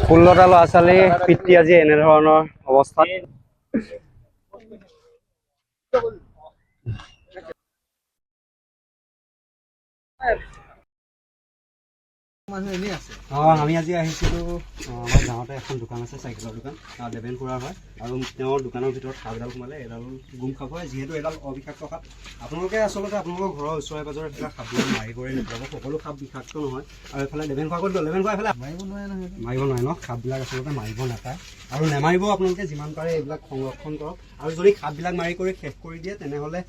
16টা ল'ৰা ছোৱালী পিতৃ আজি এনেধৰণৰ অৱস্থাত। আমি আজি আহিছিলোঁ আমাৰ গাঁৱতে এখন দোকান আছে, চাইকেলৰ দোকান, দেবেন খুৰাৰ হয়। আৰু তেওঁৰ দোকানৰ ভিতৰত সাপ এডাল সোমালে। এডাল গুম সাপ হয়, যিহেতু এডাল অবিষাক্ত সাপ। আপোনালোকে আচলতে আপোনালোকৰ ঘৰৰ ওচৰে পাজৰে সেইবিলাক সাপবিলাক মাৰি কৰি নেপেলাব। সকলো সাপ বিষাক্ত নহয়। আৰু এইফালে দেবেন খুৰা ক'ত গ'ল? দেবেন খুৰা এইফালে মাৰিব নোৱাৰে ন, সাপবিলাক আচলতে মাৰিব নাপায় আৰু নেমাৰিব। আপোনালোকে যিমান পাৰে এইবিলাক সংৰক্ষণ কৰক। আৰু যদি সাপবিলাক মাৰি কৰি শেষ কৰি দিয়ে তেনেহ'লে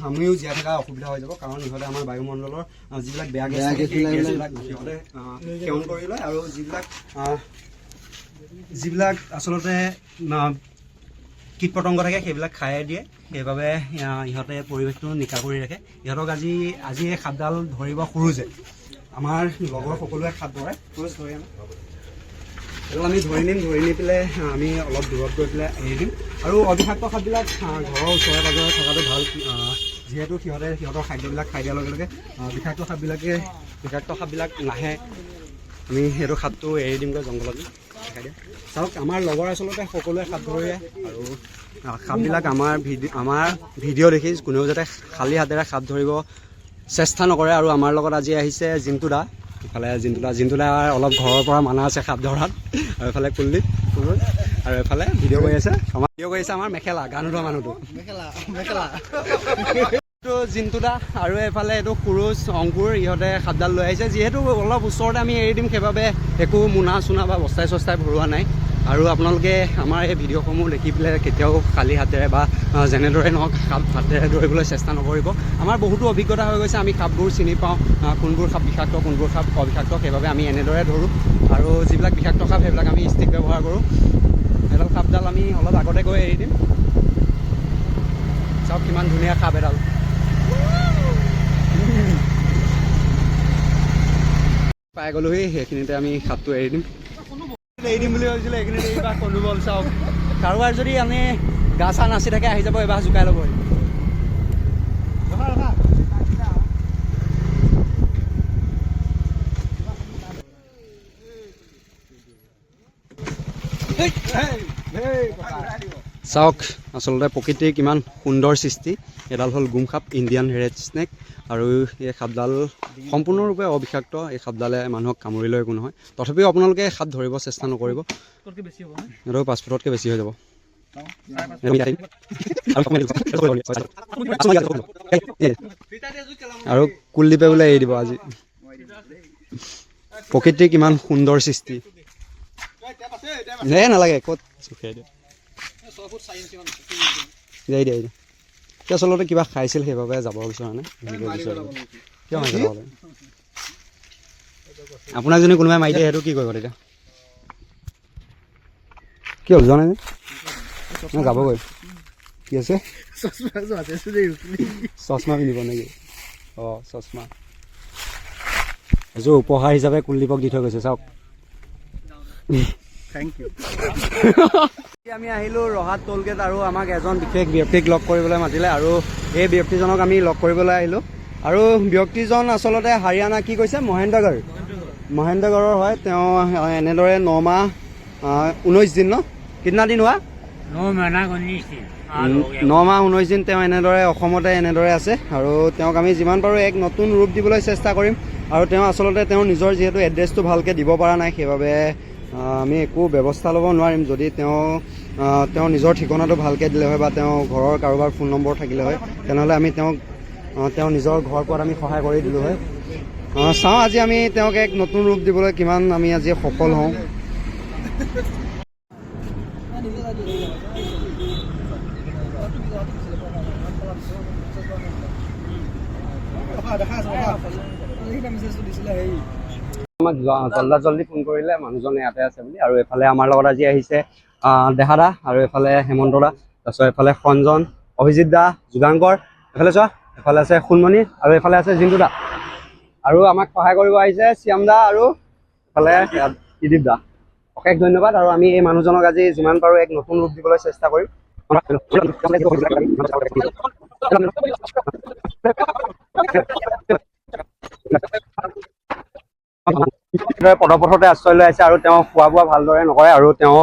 আমিও জীয়াই থকা অসুবিধা হৈ যাব, কাৰণ ইহঁতে আমাৰ বায়ুমণ্ডলৰ যিবিলাক বেয়া গেছ গেছবিলাক সিহঁতে সেৱন কৰি লয়। আৰু যিবিলাক আচলতে কীট পতংগ থাকে সেইবিলাক খাই দিয়ে। সেইবাবে ইহঁতে পৰিৱেশটো নিকা কৰি ৰাখে। ইহঁতক আজি এই সাপডাল ধৰিব খোজে। আমাৰ লগৰ সকলোৱে সাপ ধৰে, ধৰি আমি ধৰি নিম। ধৰি নি পেলাই আমি অলপ দূৰত গৈ পেলাই এৰি দিম। আৰু অবিষাক্ত সাপবিলাক ঘৰৰ ওচৰে পাজৰে থকাটো ভাল, যিহেতু সিহঁতৰ খাদ্যবিলাক খাই দিয়াৰ লগে লগে বিষাক্ত সাপবিলাক নাহে। আমি সেইটো সাপটো এৰি দিমগৈ জংঘলত দেখাই দিম। চাওক, আমাৰ লগৰ আচলতে সকলোৱে সাপ ধৰে। আৰু সাপবিলাক আমাৰ ভিডিঅ' দেখি কোনেও যাতে খালী হাতেৰে সাপ ধৰিব চেষ্টা নকৰে। আৰু আমাৰ লগত আজি আহিছে জিন্তু দা। ইফালে জিন্তু দা অলপ ঘৰৰ পৰা মানা আছে সাপ ধৰাত। আৰু এইফালে কুলদীপ আৰু এইফালে ভিডিঅ' কৰি আছে আমাৰ মেখেলা গান ধোৱা মানুহটো মেখেলা জিন্তু দা। আৰু এইফালে এইটো সুৰুজ অংকুৰ, ইহঁতে সাপডাল লৈ আহিছে। যিহেতু অলপ ওচৰতে আমি এৰি দিম, সেইবাবে একো মোনা চোনা বা বস্তাই চস্তাই ভৰোৱা নাই। আৰু আপোনালোকে আমাৰ এই ভিডিঅ'সমূহ দেখি পেলাই কেতিয়াও খালী হাতেৰে বা যেনেদৰে নহওক সাপ হাতেৰে ধৰিবলৈ চেষ্টা নকৰিব। আমাৰ বহুতো অভিজ্ঞতা হৈ গৈছে, আমি সাপবোৰ চিনি পাওঁ, কোনবোৰ সাপ বিষাক্ত কোনবোৰ সাপ অবিষাক্ত। সেইবাবে আমি এনেদৰে ধৰোঁ। আৰু যিবিলাক বিষাক্ত সাপ সেইবিলাক আমি ষ্টিক ব্যৱহাৰ কৰোঁ। এডাল সাপডাল আমি অলপ আগতে গৈ এৰি দিম। চাওক কিমান ধুনীয়া সাপ এডাল। পাই গ'লোহি, সেইখিনিতে আমি সাপটো এৰি দিম বুলি ভাবিছিলোঁ। এইখিনিতে এইবাৰ কন্দুবল চাওক, কাৰোবাৰ যদি আমি গা চা নাচি থাকে আহি যাব, এবাৰ জোকাই ল'ব। চাওক আচলতে প্ৰকৃতিৰ কিমান সুন্দৰ সৃষ্টি। এডাল হ'ল গুম সাপ, ইণ্ডিয়ান ৰেড স্নেক। আৰু এই সাপডাল সম্পূৰ্ণৰূপে অবিষাক্ত। এই সাপডালে মানুহক কামুৰিলেও একো নহয়। তথাপিও আপোনালোকে সাপ ধৰিব চেষ্টা নকৰিব, এইটো 5 ফুটতকৈ বেছি হৈ যাব। আৰু কুলদীপে বোলে এৰি দিব আজি। প্ৰকৃতিৰ কিমান সুন্দৰ সৃষ্টি। নালাগে ক'ত দিয়া। আচলতে কিবা খাইছিল, সেইবাবে যাব বিচৰা নাই। কিয় মাৰিছে আপোনাক যদি কোনোবাই মাৰি দিয়ে সেইটো কি কৰিব তেতিয়া? কি হ'ল যোৱা নাই যাবগৈ? কি আছে? চশমা পিন্ধিব নেকি? অঁ, চশমা এযোৰ উপহাৰ হিচাপে কুলদীপক দি থৈ গৈছে। চাওক, থেংক ইউ। আমি আহিলোঁ ৰহাত টোল গেট, আৰু আমাক এজন বিশেষ ব্যক্তিক লগ কৰিবলৈ মাতিলে। আৰু এই ব্যক্তিজনক আমি লগ কৰিবলৈ আহিলোঁ। আৰু ব্যক্তিজন আচলতে হাৰিয়ানা, কি কৈছে, মহেন্দ্ৰগড়ৰ হয়। তেওঁ এনেদৰে 9 মাহ 19 দিন ন, কিतना দিন হোৱা? 9 মাহ 19 দিন তেওঁ এনেদৰে অসমতে এনেদৰে আছে। আৰু তেওঁক আমি যিমান পাৰোঁ এক নতুন ৰূপ দিবলৈ চেষ্টা কৰিম। আৰু তেওঁ আচলতে তেওঁৰ নিজৰ যিহেতু এড্ৰেছটো ভালকৈ দিব পৰা নাই, সেইবাবে আমি একো ব্যৱস্থা ল'ব নোৱাৰিম। যদি তেওঁ নিজৰ ঠিকনাটো ভালকৈ দিলে হয় বা তেওঁ ঘৰৰ কাৰোবাৰ ফোন নম্বৰ থাকিলে হয়, তেনেহ'লে আমি তেওঁ নিজৰ ঘৰ পোৱাত আমি সহায় কৰি দিলোঁ হয়। চাওঁ আজি আমি তেওঁক এক নতুন ৰূপ দিবলৈ কিমান আমি আজি সফল হওঁ। আমাক জল্দি ফোন কৰিলে মানুহজন ইয়াতে আছে বুলি। আৰু এইফালে আমাৰ লগত আজি আহিছে দেহা দা, আৰু এইফালে হেমন্ত দা, তাৰপিছত এইফালে সঞ্জন, অভিজিত দা, যুগাংকৰ, এইফালে চোৱা, এইফালে আছে সোণমণি, আৰু এইফালে আছে জিন্তু দা। আৰু আমাক সহায় কৰিব আহিছে শ্যাম দা, আৰু এইফালে ত্ৰিদীপ দা। অশেষ ধন্যবাদ। আৰু আমি এই মানুহজনক আজি যিমান পাৰোঁ এক নতুন ৰূপ দিবলৈ চেষ্টা কৰিম। পদপথতে আশ্ৰয় লৈ আছে আৰু তেওঁ খোৱা বোৱা ভালদৰে নকৰে আৰু তেওঁ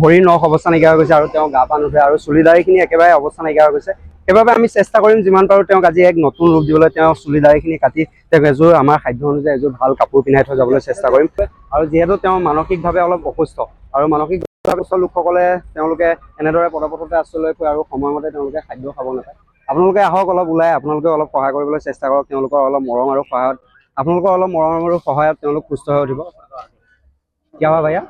ভৰিৰ নখ অৱস্থা নাইকিয়া হৈ গৈছে আৰু তেওঁ গা পা নুধুৱে আৰু চুলি দাড়িখিনি একেবাৰে অৱস্থা নাইকিয়া হৈ গৈছে। সেইবাবে আমি চেষ্টা কৰিম যিমান পাৰোঁ তেওঁক আজি এক নতুন ৰূপ দিবলৈ, তেওঁ চুলি দাড়িখিনি কাটি তেওঁক এযোৰ আমাৰ সাধ্য অনুযায়ী এযোৰ ভাল কাপোৰ পিন্ধাই থৈ যাবলৈ চেষ্টা কৰিম। আৰু যিহেতু তেওঁ মানসিকভাৱে অলপ অসুস্থ আৰু মানসিকভাৱে অসুস্থ লোকসকলে তেওঁলোকে এনেদৰে পদপথতে আশ্ৰয় লৈ ফুৰে আৰু সময়মতে তেওঁলোকে খাদ্য খাব নাপায়। আপোনালোকে আহক, অলপ ওলাই আপোনালোকে অলপ সহায় কৰিবলৈ চেষ্টা কৰক। তেওঁলোকৰ অলপ মৰম আৰু সহায়ত তেওঁলোক সুস্থ হৈ উঠিব। क्या हुआ भैया?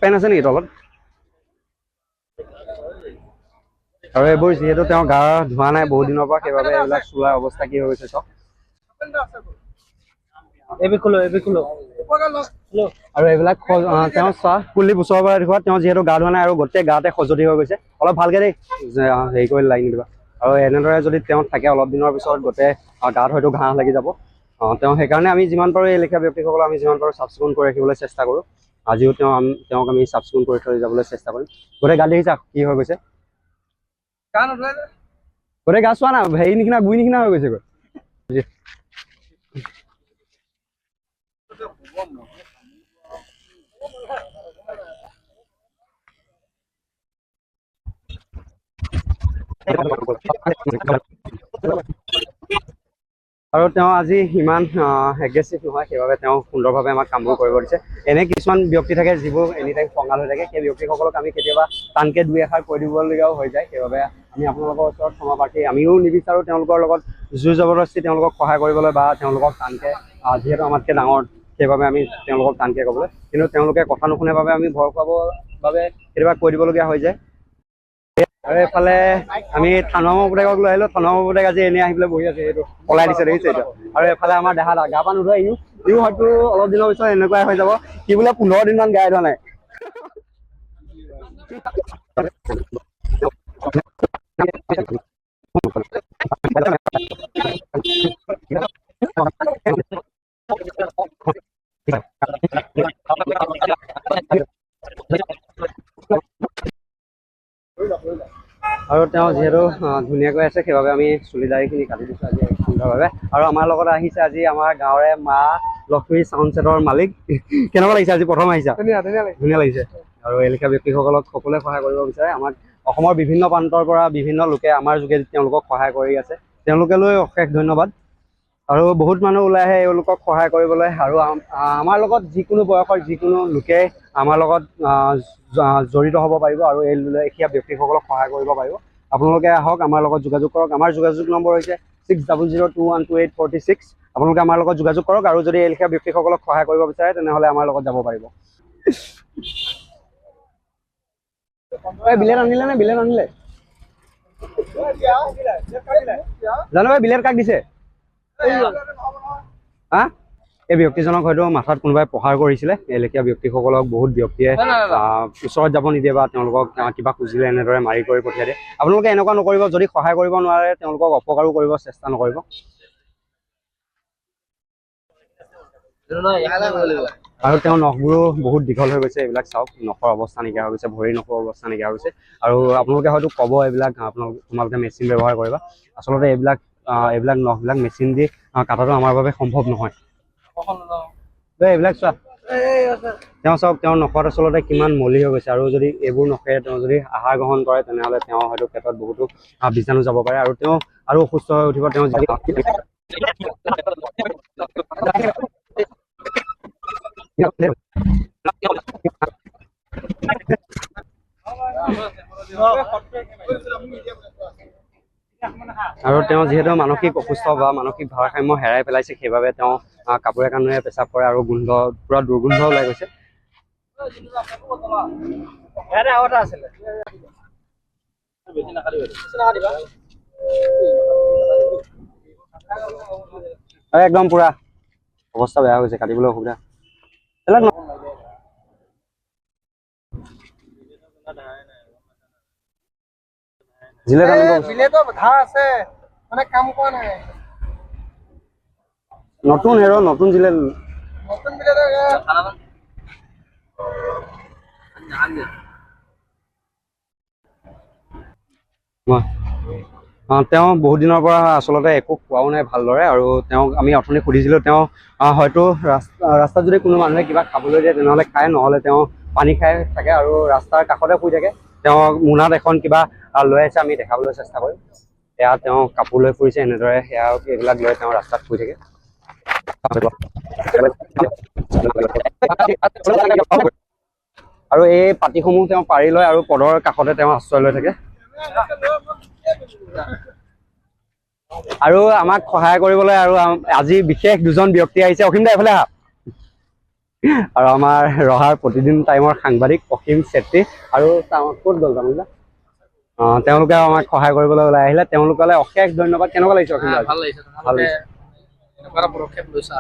পেন আছে নেকি তলত? আৰু এইবোৰ যিহেতু তেওঁ গা ধোৱা নাই বহুত দিনৰ পৰা, সেইবাবে এইবিলাক চোলাৰ অৱস্থা কি হৈ গৈছে চাওক। আৰু এইবিলাক তেওঁ চোৱা কুলি ওচৰৰ পৰা দেখুওৱা, তেওঁ যিহেতু গা ধোৱা নাই আৰু গোটেই গাতে খজুৱতি হৈ গৈছে। অলপ ভালকে দেই হেৰি কৰি লাইন দিবা। আৰু এনেদৰে যদি তেওঁ থাকে অলপ দিনৰ পিছত গোটেই গাত হয়তো ঘাঁহ লাগি যাব। তেওঁ সেইকাৰণে আমি যিমান পাৰোঁ এই লেখীয়া ব্যক্তিসকলক আমি যিমান পাৰোঁ চাফ চিকুণ কৰি ৰাখিবলৈ চেষ্টা কৰোঁ। আজিও তেওঁক আমি চাফ চিকুণ কৰি থৈ যাবলৈ চেষ্টা কৰিম। গোটেই গা দেখিছা কি হৈ গৈছে? গোটেই গা চোৱা না, হেৰি নিচিনা গুৰি নিচিনা হৈ গৈছে গৈ। আৰু তেওঁ আজি ইমান এগ্ৰেছিভ নহয়, সেইবাবে তেওঁ সুন্দৰভাৱে আমাক কামবোৰ কৰিব দিছে। এনে কিছুমান ব্যক্তি থাকে যিবোৰ এনি টাইম খঙাল হৈ থাকে, সেই ব্যক্তিসকলক আমি কেতিয়াবা টানকে দুই এষাৰ কৈ দিবলগীয়াও হৈ যায়। সেইবাবে আমি আপোনালোকৰ ওচৰত ক্ষমা প্ৰাৰ্থী। আমিও নিবিচাৰোঁ তেওঁলোকৰ লগত জোৰ জবৰদস্তি তেওঁলোকক সহায় কৰিবলৈ বা তেওঁলোকক টানকে, যিহেতু আমাতকৈ ডাঙৰ সেইবাবে আমি তেওঁলোকক টানকে ক'বলৈ, কিন্তু তেওঁলোকে কথা নুশুনে বাবে আমি ভয় খুৱাবৰ বাবে কেতিয়াবা কৈ দিবলগীয়া হৈ যায়। আৰু এইফালে আমি থানমৰ পুতেকক লৈ আহিলোঁ। থানমৰ পুতেক আজি এনেই আহি পেলাই বহি আছে, এইটো পলাই দিছে দেখিছে এতিয়া। আৰু এইফালে আমাৰ দেহা গা পা নোধোৱা ইও হয়তো অলপ দিনৰ পিছত এনেকুৱাই হৈ যাব। সি বোলে 15 দিনমান গাই ধোৱা নাই। আৰু তেওঁ যিহেতু ধুনীয়াকৈ আছে, সেইবাবে আমি চুলি দাড়িখিনি কাটি দিছোঁ আজি সুন্দৰভাৱে। আৰু আমাৰ লগত আহিছে আজি আমাৰ গাঁৱৰে মা লক্ষ্মী চাউণ্ড ছেটৰ মালিক। কেনেকুৱা লাগিছে আজি প্ৰথম আহিছা? ধুনীয়া লাগিছে। আৰু এই লেখীয়া ব্যক্তিসকলক সকলোৱে সহায় কৰিব বিচাৰে। আমাক অসমৰ বিভিন্ন প্ৰান্তৰ পৰা বিভিন্ন লোকে আমাৰ যোগেদি তেওঁলোকক সহায় কৰি আছে, তেওঁলোকেলৈ অশেষ ধন্যবাদ। আৰু বহুত মানুহ ওলাই আহে এওঁলোকক সহায় কৰিবলৈ। আৰু আমাৰ লগত যিকোনো বয়সৰ যিকোনো লোকে আমাৰ লগত জড়িত হ'ব পাৰিব আৰু এই লেখীয়া ব্যক্তিসকলক সহায় কৰিব পাৰিব। আপোনালোকে আহক, আমাৰ লগত যোগাযোগ কৰক। আমাৰ যোগাযোগ নম্বৰ হৈছে 6002128446। আপোনালোকে আমাৰ লগত যোগাযোগ কৰক আৰু যদি এই লেখীয়া ব্যক্তিসকলক সহায় কৰিব বিচাৰে তেনেহ'লে আমাৰ লগত যাব পাৰিব। বিলেট আনিলে নে? বিলেট আনিলে জানো বিলেট কাক দিছে? হা? এই ব্যক্তিজনক হয়তো মাথাত কোনোবাই প্ৰহাৰ কৰিছিলে। এই লেখীয়া ব্যক্তিসকলক বহুত ব্যক্তিয়ে ওচৰত যাব নিদিয়ে বা তেওঁলোকক কিবা খুজিলে এনেদৰে মাৰি কৰি পঠিয়াই দিয়ে। আপোনালোকে এনেকুৱা নকৰিব। যদি সহায় কৰিব নোৱাৰে তেওঁলোকক অপকাৰো কৰিব চেষ্টা নকৰিব। আৰু তেওঁৰ নখবোৰো বহুত দীঘল হৈ গৈছে। এইবিলাক চাওক, নখৰ অৱস্থা নাইকিয়া হৈ গৈছে, ভৰিৰ নখৰ অৱস্থা নাইকিয়া হৈ গৈছে। আৰু আপোনালোকে হয়তো ক'ব এইবিলাক তোমালোকে মেচিন ব্যৱহাৰ কৰিবা। আচলতে এইবিলাক নখবিলাক মেচিন দি কটাটো আমাৰ বাবে সম্ভৱ নহয়। এইবিলাক চোৱা, তেওঁ চাওক তেওঁৰ নখত আচলতে কিমান মলি হৈ গৈছে। আৰু যদি এইবোৰ নখেৰে তেওঁ যদি আহাৰ গ্ৰহণ কৰে তেনেহ'লে তেওঁ হয়তো পেটত বহুতো বীজাণু যাব পাৰে আৰু তেওঁ আৰু অসুস্থ হৈ উঠিব। তেওঁ আৰু তেওঁ যিহেতু মানসিক অসুস্থ বা মানসিক ভাৰসাম্য হেৰাই পেলাইছে, সেইবাবে তেওঁ কাপোৰে কানিৰে পেচাব কৰে আৰু পুৰা দুৰ্গোন্ধ ওলাই গৈছে। একদম পুৰা অৱস্থা বেয়া হৈছে, কাটিবলৈ অসুবিধা। নতুন হেৰ নতুন জিলেট তেওঁ বহুত দিনৰ পৰা আচলতে একো খোৱাও নাই ভালদৰে, আৰু তেওঁক আমি অথনি সুধিছিলোঁ, তেওঁ হয়তো ৰাস্তাত যদি কোনো মানুহে কিবা খাবলৈ দিয়ে তেনেহ'লে খায়, নহ'লে তেওঁ পানী খাই থাকে আৰু ৰাস্তাৰ কাষতে শুই থাকে। তেওঁ মোনাত এখন কিবা লৈ আছে, আমি দেখাবলৈ চেষ্টা কৰিম। সেয়া তেওঁ কাপোৰ লৈ ফুৰিছে এনেদৰে, সেয়া এইবিলাক লৈ তেওঁ ৰাস্তাত শুই থাকে। আৰু এই পাতিসমূহ তেওঁ পাৰি লয় আৰু পদৰ কাষতে তেওঁ আশ্ৰয় লৈ থাকে। আৰু আমাক সহায় কৰিবলৈ আৰু আজি বিশেষ দুজন ব্যক্তি আহিছে। অসীম দা এইফালে আহা। আৰু আমাৰ ৰহাৰ প্ৰতিদিন টাইমৰ সাংবাদিক অসীম চেত্ৰী আৰু ক'ত গ'ল জানো? তেওঁলোকে আমাক সহায় কৰিবলৈ ওলাই আহিলে, তেওঁলোকলৈ অশেষ ধন্যবাদ। কেনেকুৱা লাগিছে অসীম দা? ভাল লাগিছে। এনেকুৱা এটা পদক্ষেপ লৈছা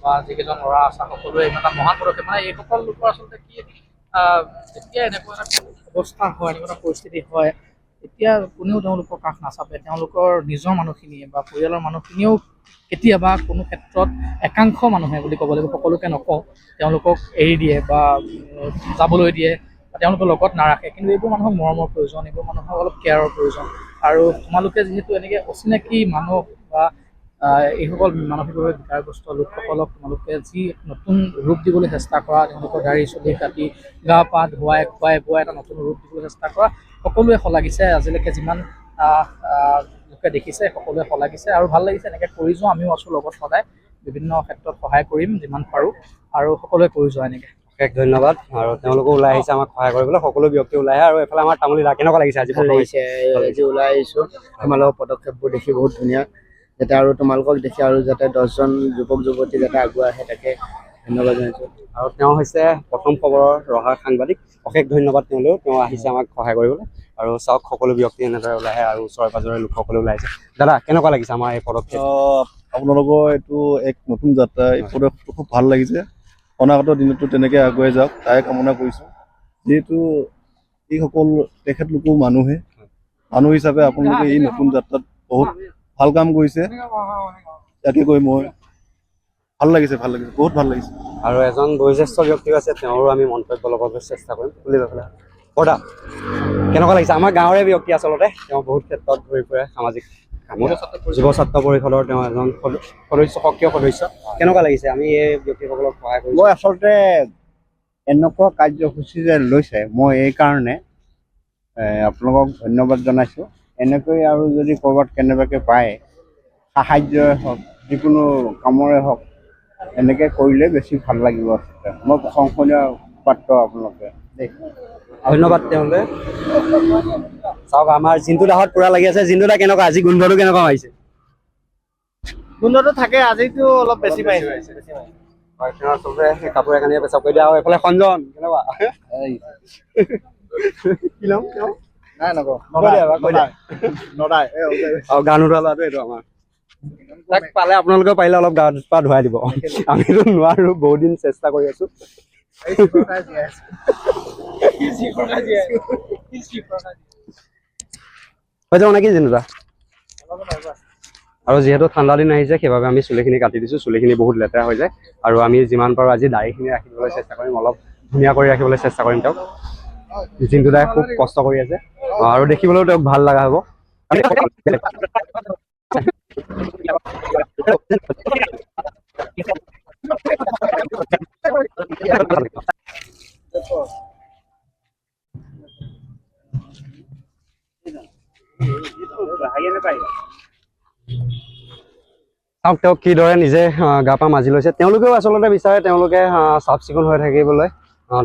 বা যিকেইজন ল'ৰা আছা সকলোৱে ইমান এটা মহান পদক্ষেপ, মানে এইসকল লোকৰ আচলতে কি যেতিয়া এনেকুৱা এটা অৱস্থা হয়, এনেকুৱা এটা পৰিস্থিতি হয়, এতিয়া কোনেও তেওঁলোকৰ কাষ নাচাপে। তেওঁলোকৰ নিজৰ মানুহখিনিয়ে বা পৰিয়ালৰ মানুহখিনিয়েও কেতিয়াবা কোনো ক্ষেত্ৰত একাংশ মানুহে বুলি ক'ব লাগিব, সকলোকে নকওঁ, তেওঁলোকক এৰি দিয়ে বা যাবলৈ দিয়ে বা তেওঁলোকৰ লগত নাৰাখে। কিন্তু এইবোৰ মানুহক মৰমৰ প্ৰয়োজন, এইবোৰ মানুহক অলপ কেয়াৰৰ প্ৰয়োজন। আৰু তোমালোকে যিহেতু এনেকৈ অচিনাকি মানুহ বা এইসকল মানসিকভাৱে বিকাৰগ্ৰস্ত লোকসকলক তোমালোকে যি নতুন ৰূপ দিবলৈ চেষ্টা কৰা, তেওঁলোকৰ দাড়ি চুলি কাটি গা পা ধুৱাই খুৱাই বোৱাই এটা নতুন ৰূপ দিবলৈ চেষ্টা কৰা, সকলোৱে শলাগিছে। আজিলৈকে যিমান লোকে দেখিছে সকলোৱে শলাগিছে আৰু ভাল লাগিছে। এনেকৈ কৰি যোৱা, আমিও আছোঁ লগত সদায়, বিভিন্ন ক্ষেত্ৰত সহায় কৰিম যিমান পাৰোঁ, আৰু সকলোৱে কৰি যোৱা এনেকৈ। অশেষ ধন্যবাদ। আৰু তেওঁলোকো ওলাই আহিছে আমাক সহায় কৰিবলৈ, সকলো ব্যক্তি ওলাই আহে। আৰু এইফালে আমাৰ তামুলী দা, কেনেকুৱা লাগিছে আজি? ভাল লাগিছে, আজি ওলাই আহিছোঁ। তোমালোকৰ পদক্ষেপবোৰ দেখি বহুত ধুনীয়া, যাতে আৰু তোমালোকক দেখি আৰু যাতে 10জন যুৱক যুৱতী যাতে আগুৱাই আহে, তাকে ধন্যবাদ জনাইছোঁ। আৰু তেওঁ হৈছে প্ৰথম খবৰৰ ৰহাৰ সাংবাদিক। অশেষ ধন্যবাদ তেওঁলৈও, তেওঁ আহিছে আমাক সহায় কৰিবলৈ। আৰু চাওক সকলো ব্যক্তি এনেদৰে ওলাই আহে আৰু ওচৰে পাজৰে লোকসকলে ওলাই আহিছে। দাদা কেনেকুৱা লাগিছে আমাৰ এই পদক্ষেপ? আপোনালোকৰ এইটো এক নতুন যাত্ৰা, এই পদক্ষেপটো খুব ভাল লাগিছে। অনাগত দিনতো তেনেকৈ আগুৱাই যাওক তাই কামনা কৰিছোঁ। যিহেতু এইসকল তেখেতলোকো মানুহ হিচাপে আপোনালোকে এই নতুন যাত্ৰাত বহুত ভাল কাম কৰিছে, ইয়াকে কৈ মই ভাল লাগিছে, বহুত ভাল লাগিছে। আৰু এজন বয়োজ্যেষ্ঠ ব্যক্তিও আছে, তেওঁৰো আমি মন্তব্য ল'বলৈ চেষ্টা কৰিম বুলি পেলাই। বৰদা কেনেকুৱা লাগিছে? আমাৰ গাঁৱৰে ব্যক্তি আচলতে, তেওঁ বহুত ক্ষেত্ৰত ঘূৰি ফুৰে সামাজিক কামত, যুৱ ছাত্ৰ পৰিষদৰ তেওঁ এজন সদস্য, সক্ৰিয় সদস্য। কেনেকুৱা লাগিছে আমি এই ব্যক্তিসকলক সহায় কৰিছোঁ? মই আচলতে এনেকুৱা কাৰ্যসূচী যে লৈছে, মই এইকাৰণে আপোনালোকক ধন্যবাদ জনাইছোঁ। এনেকৈ আৰু যদি ক'ৰবাত কেনেবাকৈ পায়, সাহাৰ্যই হওক, যিকোনো কামৰে হওক, এনেকৈ কৰিলে বেছি ভাল লাগিব। আচলতে মই প্ৰশংসনীয় পাত্ৰ আপোনালোকে দেই। ধন্যবাদ তেওঁলৈ। চাওক আমাৰ জিন্তু দাহত পুৰা লাগি আছে। জিন্তু দা কেনেকুৱা আজি? গোন্ধটো কেনেকুৱা মাৰিছে? গোন্ধটো থাকে, আজিতো অলপ বেছি পাইছে। হয়, তেওঁ আচলতে সেই কাপোৰে কানিয়ে পেচাব কৰি দিয়ে। আৰু এইফালে সঞ্জন কেনেকুৱা? কি নাম তেওঁ? নাই নকওঁ, নদাই। আৰু গা নোধোৱা ল'ৰাটো এইটো আমাৰ। তাক পালে আপোনালোকে পাৰিলে অলপ গা পা ধুৱাই দিব। আমিতো নোৱাৰো, বহুত দিন চেষ্টা কৰি আছো। হৈ যাব নেকি জিনুদা? আৰু যিহেতু ঠাণ্ডা দিন আহিছে, সেইবাবে আমি চুলিখিনি কাটি দিছোঁ। চুলিখিনি বহুত লেতেৰা হৈ যায়, আৰু আমি যিমান পাৰোঁ আজি দাড়িখিনি ৰাখিবলৈ চেষ্টা কৰিম, অলপ ধুনীয়া কৰি ৰাখিবলৈ চেষ্টা কৰিম তেওঁক। জিন্তু দাই খুব কষ্ট কৰি আছে, আৰু দেখিবলৈও তেওঁক ভাল লগা হ'ব। চাওক তেওঁক কিদৰে নিজে গা পা মাজি লৈছে। তেওঁলোকেও আচলতে বিচাৰে তেওঁলোকে চাফ চিকুণ হৈ থাকিবলৈ।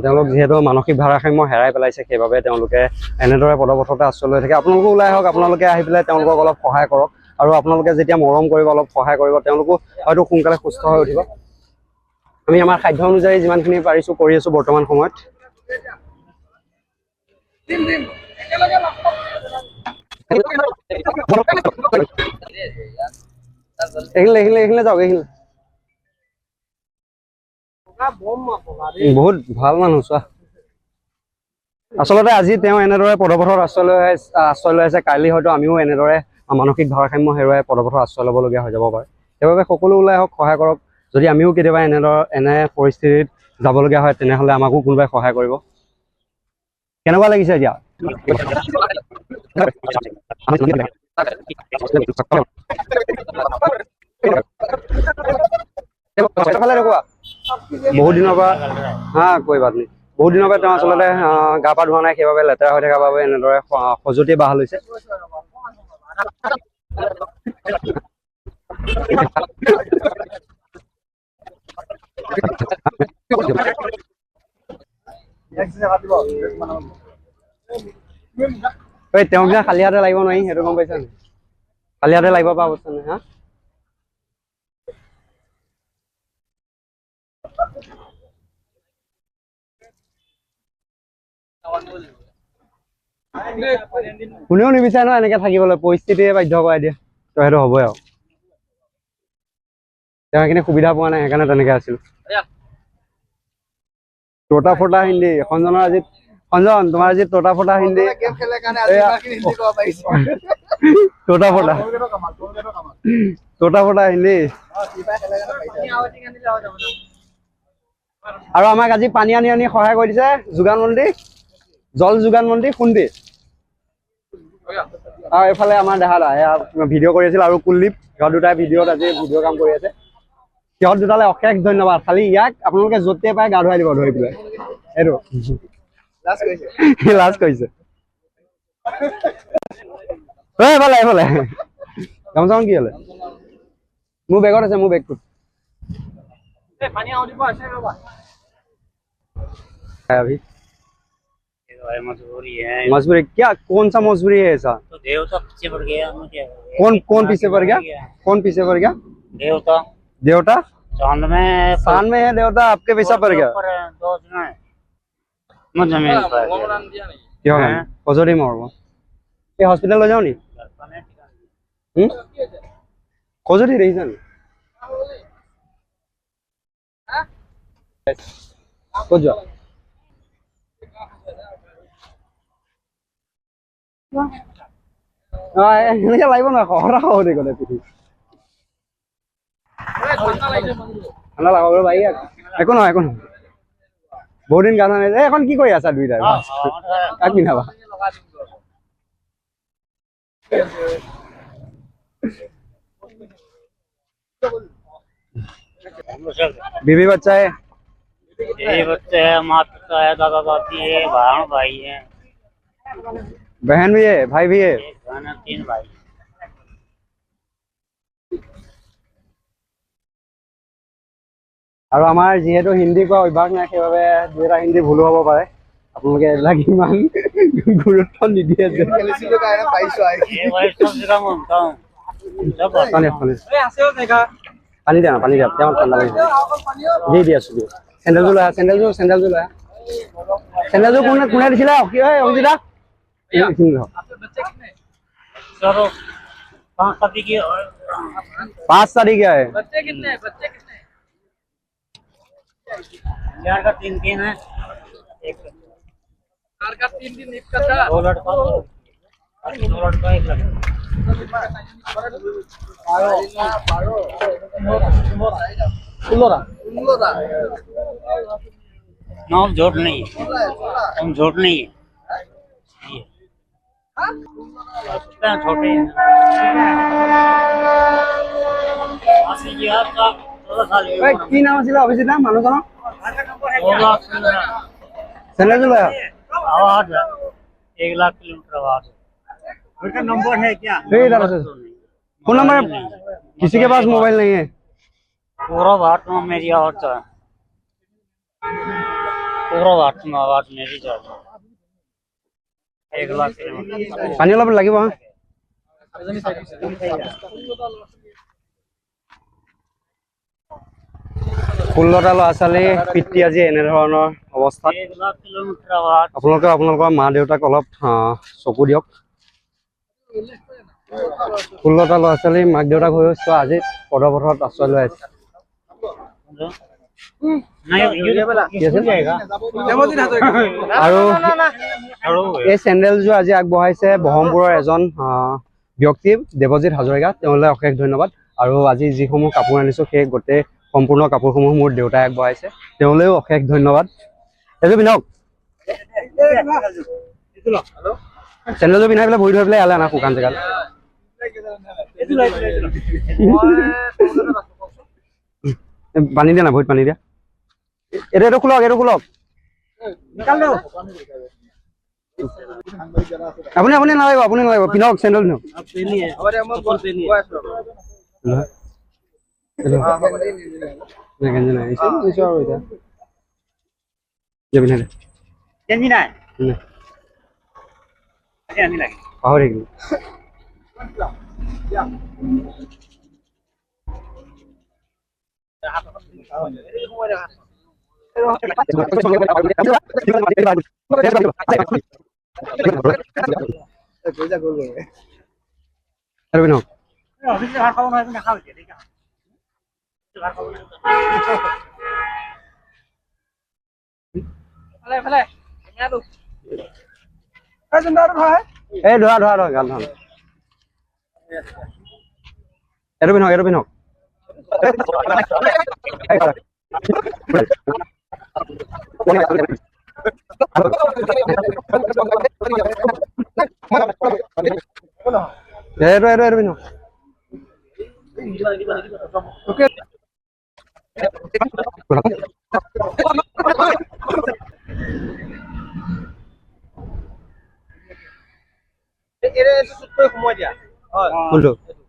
তেওঁলোক যিহেতু মানসিক ভাৰসাম্য হেৰাই পেলাইছে, সেইবাবে তেওঁলোকে এনেদৰে পদপথতে আশ্ৰয় লৈ থাকে। আপোনালোকো ওলাই আহক, আপোনালোকে আহি পেলাই তেওঁলোকক অলপ সহায় কৰক। আৰু আপোনালোকে যেতিয়া মৰম কৰিব, অলপ সহায় কৰিব, তেওঁলোকো হয়তো সোনকালে সুস্থ হৈ উঠিব। আমি আমাৰ সাধ্য অনুযায়ী যিমানখিনি পাৰিছোঁ কৰি আছোঁ বৰ্তমান সময়ত। এইখিনিলে যাওক, এইখিনিলে। বহুত ভাল মানুহ চোৱা। আচলতে আজি তেওঁ এনেদৰে পদপথত আশ্ৰয় লৈ আছে, কাইলৈ হয়তো আমিও এনেদৰে মানসিক ভাৰসাম্য হেৰুৱাই পদপথত আশ্ৰয় ল'বলগীয়া হৈ যাব পাৰে। সেইবাবে সকলো ওলাই আহক, সহায় কৰক। যদি আমিও কেতিয়াবা এনে পৰিস্থিতিত যাবলগীয়া হয়, তেনেহ'লে আমাকো কোনোবাই সহায় কৰিব। কেনেকুৱা লাগিছে এতিয়া? বহুত দিনৰ পৰা কৈ বাদ নাই বহুত দিনৰ পৰা তেওঁ আচলতে গা পা ধোৱা নাই সেইবাবে লেতেৰা হৈ থকাৰ বাবে এনেদৰে খজুৱতি বাহাল হৈছে তেওঁক যে খালি হাতে লাগিব নোৱাৰি সেইটো গম পাইছা নে খালি হাতে লাগিব পৰা অৱস্থা নাই হা কোনেও নিবিচাৰে ন এনেকে থাকিবলৈ পৰিস্থিতিয়ে বাধ্য কৰাই দিয়ে তো সেইটো হ'বই আৰু তেওঁ সেইখিনি সুবিধা পোৱা নাই সেইকাৰণে তেনেকে আছিল তোতা ফটা হিন্দী সঞ্জনৰ আজি সঞ্জন তোমাৰ আজি তোতা ফটা হিন্দী তোতা ফটা হিন্দী আৰু আমাক আজি পানী আনি আনি সহায় কৰি দিছে যোগান মন্ত্ৰী জল যোগান মন্ত্ৰী খুন্দি আৰু এইফালে আমাৰ দেহা দা ভিডিঅ' কৰি আছিল আৰু কুলদীপ সিহঁত দুটাই ভিডিঅ'ত আজি ভিডিঅ' কাম কৰি আছে সিহঁত দুটালে অশেষ ধন্যবাদ খালি ইয়াক আপোনালোকে য'তে পাই গা ধুৱাই দিব ধৰি পেলাই এইটো লাজ কৰিছে এইফালে গামোচাখন কি হলে মোৰ বেগত আছে মোৰ বেগটোত अभी मजबूरी क्या कौन सा मजबूरी है ऐसा तो देवता पीछे पड़ गया मुझे कौन पीछे पड़ गया कौन पीछे पड़ गया देवता चांद में है देवता आपके पीछे पड़ गया क्यों कजरी मरब ये हॉस्पिटल ले जाओ नी कजरी रही जान ক'ত যোৱা এনেকে লাগিব নহয় সহৰা সহৰি গ'লে পিঠি ঠাণ্ডা লাগাব পাৰি একো নহয় বহুত দিন গান নাই এখন কি কৰি আছা দুইটাই কাক পিন্ধাবা बीवी बच्चा है ये बच्चे है माता पिता है दादा दादी है बहन भाई है बहन भी है भाई भी है एक बहन है 3 भाई আৰু আমাৰ যিহেতু হিন্দী কোৱা অভ্যাস নাই সেইবাবে দুই এটা হিন্দী ভুলো হ'ব পাৰে আপোনালোকে এইবিলাক ইমান গুৰুত্ব নিদিয়ে যে ये भाई सब जगह घूमता हूँ सब পানী দিয়া তেওঁ ঠাণ্ডা লাগিছে দি আছো চেণ্ডেলযোৰ লৈ চেণ্ডেলযোৰ কোনে দিছিলে কি হয় অভিজিতা चलो 5 तारीख की 5 तारीख है बच्चे कितने यार का 3 है एक कार का 3 दिन एक का था 2 लड़का 2 लड़का 1 लड़का ना झूठ नहीं हम झूठ नहीं है छोटे কি নাম আছিলে অভিজিতা মানুহজনৰ চেণ্ডেলযোৰ লৈ आवाज 1 लाख किलोमीटर आवाज उनका नंबर है क्या फोन नंबर किसी के पास मोबाइल नहीं है पूरा भारत में मेरी आवाज है पूरा भारत में आवाज मेरी जाती 1 लाख किलोमीटर পানী অলপ লাগিব হা 16টা ল'ৰা ছোৱালী পিতৃ আজি এনেধৰণৰ অৱস্থাত 1 लाख किलोमीटर आवाज আপোনালোকে আপোনালোকৰ মা দেউতাক অলপ চকু দিয়ক 16টা ল'ৰা ছোৱালী মাক দেউতাক হৈ চোৱা আজি পদপথত আশ্ৰয় লৈ আছে আৰু এই চেণ্ডেলযোৰ আজি আগবঢ়াইছে ব্ৰহ্মপুৰৰ এজন ব্যক্তি দেৱজিৎ হাজৰিকা তেওঁলৈ অশেষ ধন্যবাদ আৰু আজি যিসমূহ কাপোৰ আনিছো সেই গোটেই সম্পূৰ্ণ কাপোৰসমূহ মোৰ দেউতাই আগবঢ়াইছে তেওঁলৈও অশেষ ধন্যবাদ এযোৰ পিন্ধক চেণ্ডেলযোৰ পিন্ধাই পেলাই ভৰি ধৰি পেলাই ইয়ালৈ আনা শুকান জেগাত পানী দিয়া না ভৰিত পানী দিয়া এইটো খোলক আপুনি নালাগিব পিন্ধক চেণ্ডেল পাহৰি থাকিলো এই ধৰা গান ধৰা এইটো পিন্ধক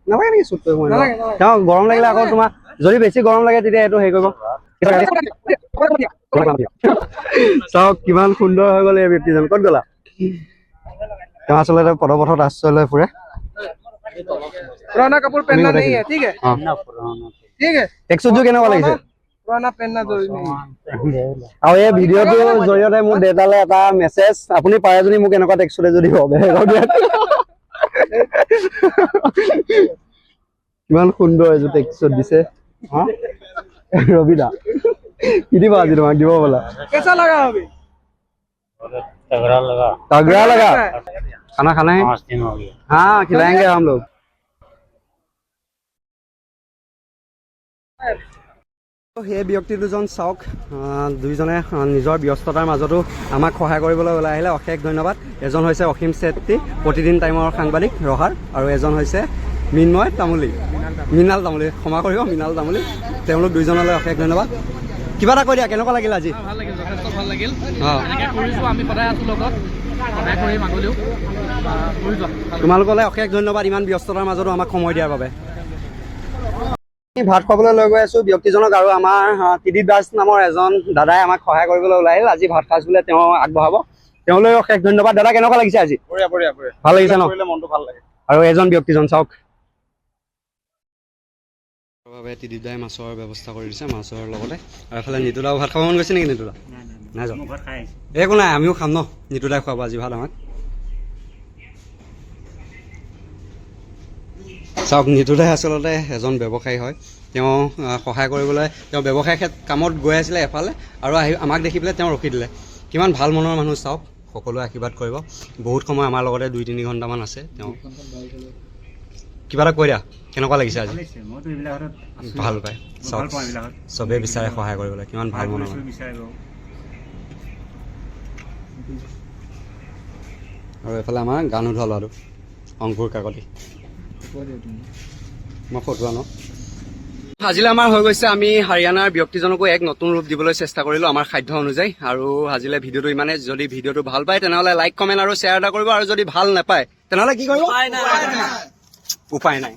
নালাগে নেকি চুট কৰিব তেওঁ গৰম লাগিলে আকৌ তোমাৰ যদি বেছি গৰম লাগে তেতিয়া এইটো হেৰি কৰিব চাওক কিমান সুন্দৰ হৈ গ'ল এই ব্যক্তিজন ক'ত গ'লা তেওঁ আচলতে পদপথত আশ্ৰয় লৈ ফুৰে पुराना कपड़ा पहनना नहीं है ठीक है ठीक है টেক্সটটো কেনেকুৱা লাগিছে पुराना पहनना जरूरी नहीं है আৰু এই ভিডিঅ'টোৰ জৰিয়তে মোৰ দেউতালে এটা মেছেজ আপুনি পাৰে যদি মোক এনেকুৱা টেক্সটতে যদি হ'ব কিমান সুন্দৰ এযোৰ টেক্সট দিছে ৰবিদা কি দিবা আজি তোমাক দিব বোলা कैसा लगा अभी तगड़ा लगा तगड़ा खाना खाना है 5 दिन हो गया हाँ खिलाएंगे हम लोग সেই ব্যক্তি দুজন চাওক দুইজনে নিজৰ ব্যস্ততাৰ মাজতো আমাক সহায় কৰিবলৈ ওলাই আহিলে অশেষ ধন্যবাদ এজন হৈছে অসীম চেত্ৰী প্ৰতিদিন টাইমৰ সাংবাদিক ৰহাৰ আৰু এজন হৈছে মৃন্ময় তামুলী মৃণাল তামুলী ক্ষমা কৰিব মৃণাল তামুলী তেওঁলোক দুইজনলৈ অশেষ ধন্যবাদ কিবা এটা কৈ দিয়া কেনেকুৱা লাগিল আজি ভাল লাগিল যথেষ্ট ভাল লাগিল এনেকৈ কৰিছোঁ আমি সদায় আছোঁ লগত সদায় কৰিম আগলৈও কৰি যোৱা তোমালোকলৈ অশেষ ধন্যবাদ ইমান ব্যস্ততাৰ মাজতো আমাক সময় দিয়াৰ বাবে ভাত খাবলৈ লৈ গৈ আছো ব্যক্তিজনক আৰু আমাৰ ত্ৰিদীপ দাস নামৰ এজন দাদাই আমাক সহায় কৰিবলৈ ওলাই আহিল আজি ভাত সাজ বোলে তেওঁ আগবঢ়াব তেওঁলৈ অশেষ ধন্যবাদ দাদা কেনেকুৱা লাগিছে আজি ভাল লাগিছে ন মনটো ভাল লাগে আৰু এজন ব্যক্তিজন চাওক ত্ৰিদীপ দাই মাছৰ ব্যৱস্থা কৰি দিছে মাছৰ লগতে আৰু এফালে নিতুদাও ভাত খাব মন গৈছে নেকি নিতুদা নাই যোৱা একো নাই আমিও খাম ন নিতুদাই খুৱাব আজি ভাত আমাক চাওক নিতুদাই আচলতে এজন ব্যৱসায়ী হয় তেওঁ সহায় কৰিবলৈ তেওঁ ব্যৱসায় কামত গৈ আছিলে এফালে আৰু আহি আমাক দেখি পেলাই তেওঁ ৰখি দিলে কিমান ভাল মনৰ মানুহ চাওক সকলোৱে আশীৰ্বাদ কৰিব বহুত সময় আমাৰ লগতে 2-3 ঘণ্টামান আছে তেওঁ কিবা এটা কৈ দিয়া কেনেকুৱা লাগিছে আজি ভাল পায় চাওক চবেই বিচাৰে সহায় কৰিবলৈ কিমান ভাল মনৰ আৰু এফালে আমাৰ গান উঠোৱা ল'ৰাটো অংকুৰ কাকতি মই ফটোৱা ন আজিলৈ আমাৰ হৈ গৈছে আমি হাৰিয়ানাৰ ব্যক্তিজনকো এক নতুন ৰূপ দিবলৈ চেষ্টা কৰিলোঁ আমাৰ সাধ্য অনুযায়ী আৰু আজিলৈ ভিডিঅ'টো ইমানে যদি ভিডিঅ'টো ভাল পায় তেনেহ'লে লাইক কমেণ্ট আৰু শ্বেয়াৰ এটা কৰিব আৰু যদি ভাল নাপায় তেনেহ'লে কি কৰিব উপায় নাই